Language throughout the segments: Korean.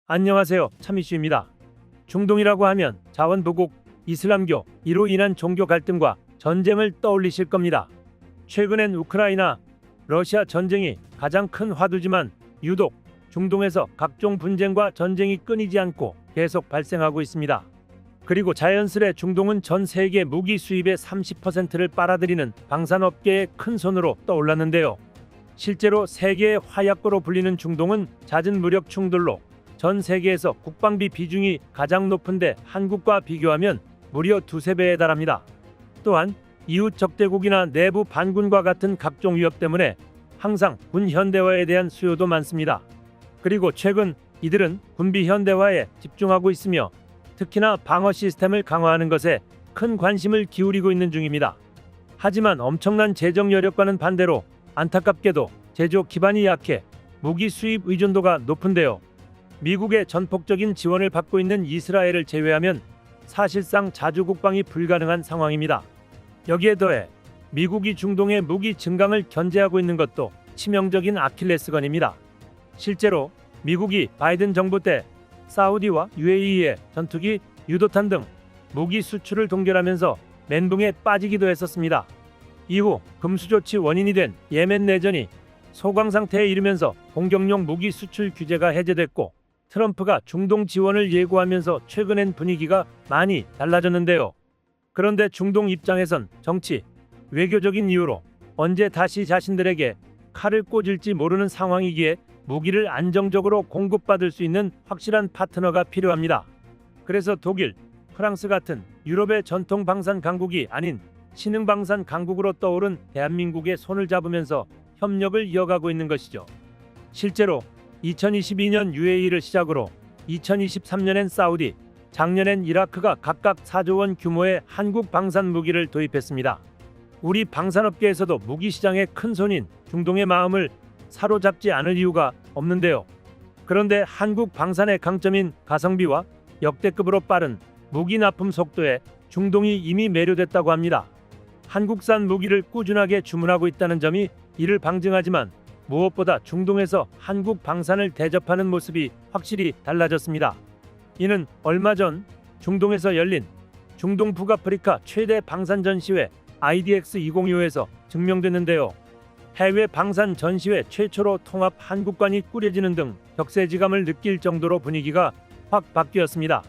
안녕하세요. 참이슈입니다. 중동이라고 하면 자원부국, 이슬람교, 이로 인한 종교 갈등과 전쟁을 떠올리실 겁니다. 최근엔 우크라이나, 러시아 전쟁이 가장 큰 화두지만 유독 중동에서 각종 분쟁과 전쟁이 끊이지 않고 계속 발생하고 있습니다. 그리고 자연스레 중동은 전 세계 무기 수입의 30%를 빨아들이는 방산업계의 큰 손으로 떠올랐는데요. 실제로 세계의 화약고로 불리는 중동은 잦은 무력 충돌로 전 세계에서 국방비 비중이 가장 높은데 한국과 비교하면 무려 두세 배에 달합니다. 또한 이웃 적대국이나 내부 반군과 같은 각종 위협 때문에 항상 군 현대화에 대한 수요도 많습니다. 그리고 최근 이들은 군비 현대화에 집중하고 있으며 특히나 방어 시스템을 강화하는 것에 큰 관심을 기울이고 있는 중입니다. 하지만 엄청난 재정 여력과는 반대로 안타깝게도 제조 기반이 약해 무기 수입 의존도가 높은데요. 미국의 전폭적인 지원을 받고 있는 이스라엘을 제외하면 사실상 자주 국방이 불가능한 상황입니다. 여기에 더해 미국이 중동의 무기 증강을 견제하고 있는 것도 치명적인 아킬레스건입니다. 실제로 미국이 바이든 정부 때 사우디와 UAE에 전투기, 유도탄 등 무기 수출을 동결하면서 멘붕에 빠지기도 했었습니다. 이후 금수조치 원인이 된 예멘 내전이 소강 상태에 이르면서 공격용 무기 수출 규제가 해제됐고 트럼프가 중동 지원을 예고하면서 최근엔 분위기가 많이 달라졌는데요. 그런데 중동 입장에선 정치, 외교적인 이유로 언제 다시 자신들에게 칼을 꽂을지 모르는 상황이기에 무기를 안정적으로 공급받을 수 있는 확실한 파트너가 필요합니다. 그래서 독일, 프랑스 같은 유럽의 전통 방산 강국이 아닌 신흥 방산 강국으로 떠오른 대한민국의 손을 잡으면서 협력을 이어가고 있는 것이죠. 실제로 2022년 UAE를 시작으로 2023년엔 사우디, 작년엔 이라크가 각각 4조 원 규모의 한국 방산 무기를 도입했습니다. 우리 방산업계에서도 무기 시장의 큰 손인 중동의 마음을 사로잡지 않을 이유가 없는데요. 그런데 한국 방산의 강점인 가성비와 역대급으로 빠른 무기 납품 속도에 중동이 이미 매료됐다고 합니다. 한국산 무기를 꾸준하게 주문하고 있다는 점이 이를 방증하지만 무엇보다 중동에서 한국 방산을 대접하는 모습이 확실히 달라졌습니다. 이는 얼마 전 중동에서 열린 중동 북아프리카 최대 방산 전시회 IDX 2025에서 증명됐는데요. 해외 방산 전시회 최초로 통합 한국관이 꾸려지는 등 격세지감을 느낄 정도로 분위기가 확 바뀌었습니다.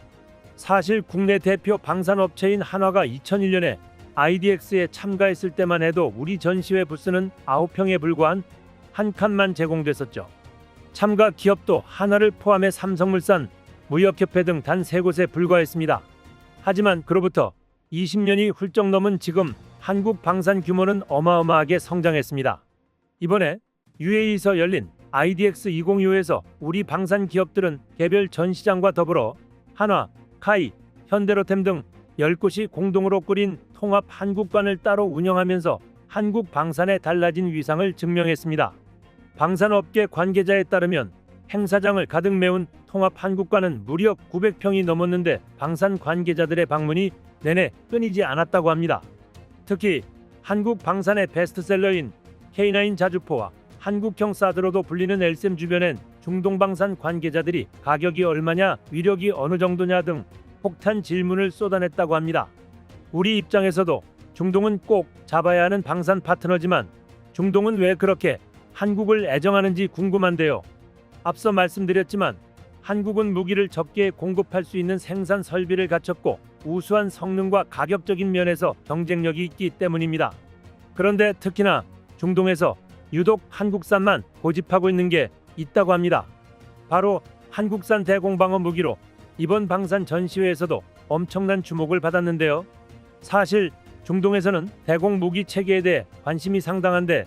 사실 국내 대표 방산업체인 한화가 2001년에 IDX에 참가했을 때만 해도 우리 전시회 부스는 9평에 불과한 한 칸만 제공됐었죠. 참가 기업도 한화를 포함해 삼성물산, 무역협회 등 단 3곳에 불과했습니다. 하지만 그로부터 20년이 훌쩍 넘은 지금 한국 방산 규모는 어마어마하게 성장했습니다. 이번에 UAE에서 열린 IDX 2025에서 우리 방산 기업들은 개별 전시장과 더불어 한화, 카이, 현대로템 등 10곳이 공동으로 꾸린 통합 한국관을 따로 운영하면서 한국 방산의 달라진 위상을 증명했습니다. 방산업계 관계자에 따르면 행사장을 가득 메운 통합 한국관은 무려 900평이 넘었는데 방산 관계자들의 방문이 내내 끊이지 않았다고 합니다. 특히 한국 방산의 베스트셀러인 K9 자주포와 한국형 사드로도 불리는 엘셈 주변엔 중동 방산 관계자들이 가격이 얼마냐, 위력이 어느 정도냐 등 폭탄 질문을 쏟아냈다고 합니다. 우리 입장에서도 중동은 꼭 잡아야 하는 방산 파트너지만 중동은 왜 그렇게 한국을 애정하는지 궁금한데요. 앞서 말씀드렸지만 한국은 무기를 적게 공급할 수 있는 생산 설비를 갖췄고 우수한 성능과 가격적인 면에서 경쟁력이 있기 때문입니다. 그런데 특히나 중동에서 유독 한국산만 고집하고 있는 게 있다고 합니다. 바로 한국산 대공방어 무기로 이번 방산 전시회에서도 엄청난 주목을 받았는데요. 사실 중동에서는 대공 무기 체계에 대해 관심이 상당한데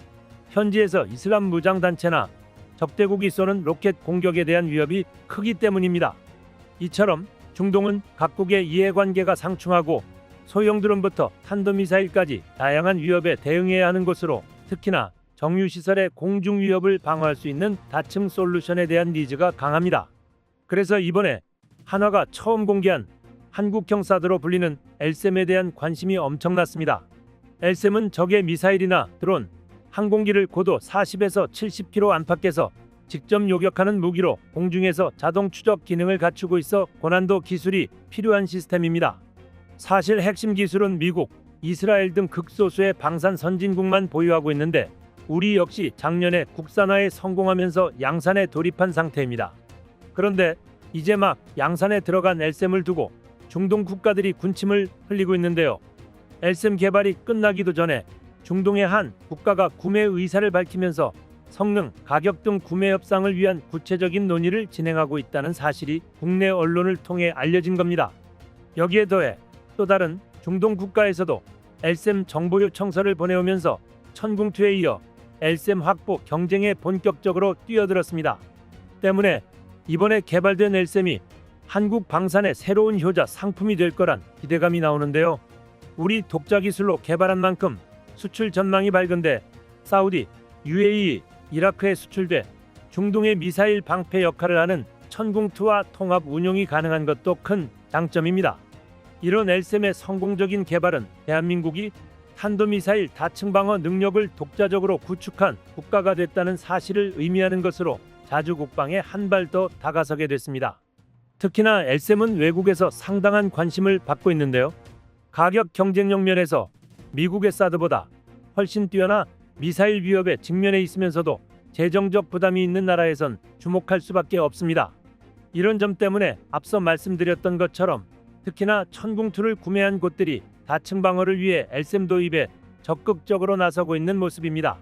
현지에서 이슬람 무장단체나 적대국이 쏘는 로켓 공격에 대한 위협이 크기 때문입니다. 이처럼 중동은 각국의 이해관계가 상충하고 소형 드론부터 탄도미사일까지 다양한 위협에 대응해야 하는 곳으로 특히나 정유시설의 공중 위협을 방어할 수 있는 다층 솔루션에 대한 니즈가 강합니다. 그래서 이번에 한화가 처음 공개한 한국형 사드로 불리는 엘셈에 대한 관심이 엄청났습니다. 엘셈은 적의 미사일이나 드론, 항공기를 고도 40에서 70km 안팎에서 직접 요격하는 무기로 공중에서 자동 추적 기능을 갖추고 있어 고난도 기술이 필요한 시스템입니다. 사실 핵심 기술은 미국, 이스라엘 등 극소수의 방산 선진국만 보유하고 있는데 우리 역시 작년에 국산화에 성공하면서 양산에 돌입한 상태입니다. 그런데 이제 막 양산에 들어간 LSAM을 두고 중동 국가들이 군침을 흘리고 있는데요. LSAM 개발이 끝나기도 전에 중동의 한 국가가 구매 의사를 밝히면서 성능, 가격 등 구매 협상을 위한 구체적인 논의를 진행하고 있다는 사실이 국내 언론을 통해 알려진 겁니다. 여기에 더해 또 다른 중동 국가에서도 LSAM 정보 요청서를 보내오면서 천궁2에 이어 LSAM 확보 경쟁에 본격적으로 뛰어들었습니다. 때문에 이번에 개발된 LSAM이 한국 방산의 새로운 효자 상품이 될 거란 기대감이 나오는데요. 우리 독자 기술로 개발한 만큼 수출 전망이 밝은데 사우디, UAE, 이라크에 수출돼 중동의 미사일 방패 역할을 하는 천궁2와 통합 운용이 가능한 것도 큰 장점입니다. 이런 LSAM의 성공적인 개발은 대한민국이 탄도미사일 다층 방어 능력을 독자적으로 구축한 국가가 됐다는 사실을 의미하는 것으로 자주 국방에 한 발 더 다가서게 됐습니다. 특히나 LSAM은 외국에서 상당한 관심을 받고 있는데요. 가격 경쟁력 면에서 미국의 사드보다 훨씬 뛰어나 미사일 위협에 직면해 있으면서도 재정적 부담이 있는 나라에선 주목할 수밖에 없습니다. 이런 점 때문에 앞서 말씀드렸던 것처럼 특히나 천궁2를 구매한 곳들이 다층 방어를 위해 LSAM 도입에 적극적으로 나서고 있는 모습입니다.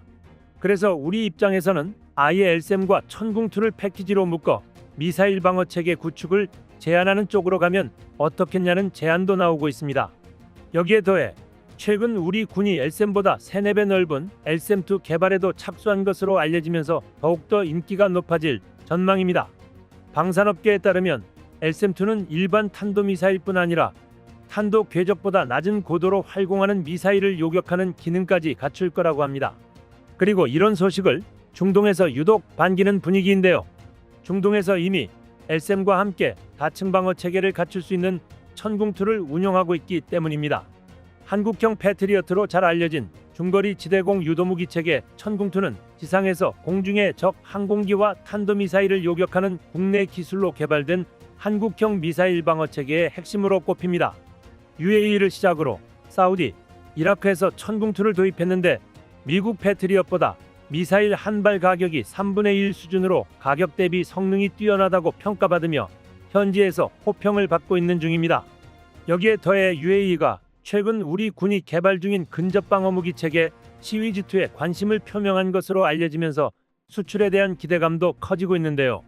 그래서 우리 입장에서는 아예 LSAM과 천궁2를 패키지로 묶어 미사일 방어 체계 구축을 제한하는 쪽으로 가면 어떻겠냐는 제안도 나오고 있습니다. 여기에 더해 최근 우리 군이 LSAM보다 3-4배 넓은 LSAM2 개발에도 착수한 것으로 알려지면서 더욱더 인기가 높아질 전망입니다. 방산업계에 따르면 LSAM2는 일반 탄도미사일뿐 아니라 탄도 궤적보다 낮은 고도로 활공하는 미사일을 요격하는 기능까지 갖출 거라고 합니다. 그리고 이런 소식을 중동에서 유독 반기는 분위기인데요. 중동에서 이미 LSAM과 함께 다층 방어 체계를 갖출 수 있는 천궁2를 운용하고 있기 때문입니다. 한국형 패트리어트로 잘 알려진 중거리 지대공 유도무기 체계 천궁2는 지상에서 공중의 적 항공기와 탄도미사일을 요격하는 국내 기술로 개발된 한국형 미사일 방어 체계의 핵심으로 꼽힙니다. UAE를 시작으로 사우디, 이라크에서 천궁2를 도입했는데 미국 패트리엇보다 미사일 한 발 가격이 3분의 1 수준으로 가격 대비 성능이 뛰어나다고 평가받으며 현지에서 호평을 받고 있는 중입니다. 여기에 더해 UAE가 최근 우리 군이 개발 중인 근접방어 무기 체계 시위즈2에 관심을 표명한 것으로 알려지면서 수출에 대한 기대감도 커지고 있는데요.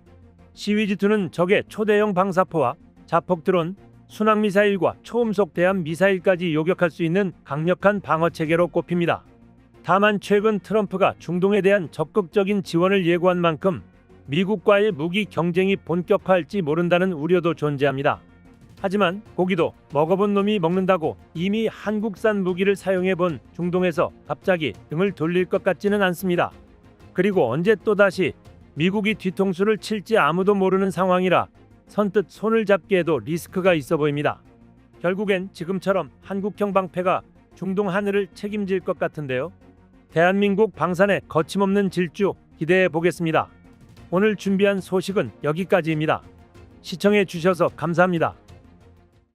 시위즈2는 적의 초대형 방사포와 자폭 드론, 순항미사일과 초음속 대함 미사일까지 요격할 수 있는 강력한 방어 체계로 꼽힙니다. 다만 최근 트럼프가 중동에 대한 적극적인 지원을 예고한 만큼 미국과의 무기 경쟁이 본격화할지 모른다는 우려도 존재합니다. 하지만 고기도 먹어본 놈이 먹는다고 이미 한국산 무기를 사용해본 중동에서 갑자기 등을 돌릴 것 같지는 않습니다. 그리고 언제 또다시 미국이 뒤통수를 칠지 아무도 모르는 상황이라 선뜻 손을 잡기에도 리스크가 있어 보입니다. 결국엔 지금처럼 한국형 방패가 중동 하늘을 책임질 것 같은데요. 대한민국 방산의 거침없는 질주 기대해 보겠습니다. 오늘 준비한 소식은 여기까지입니다. 시청해 주셔서 감사합니다.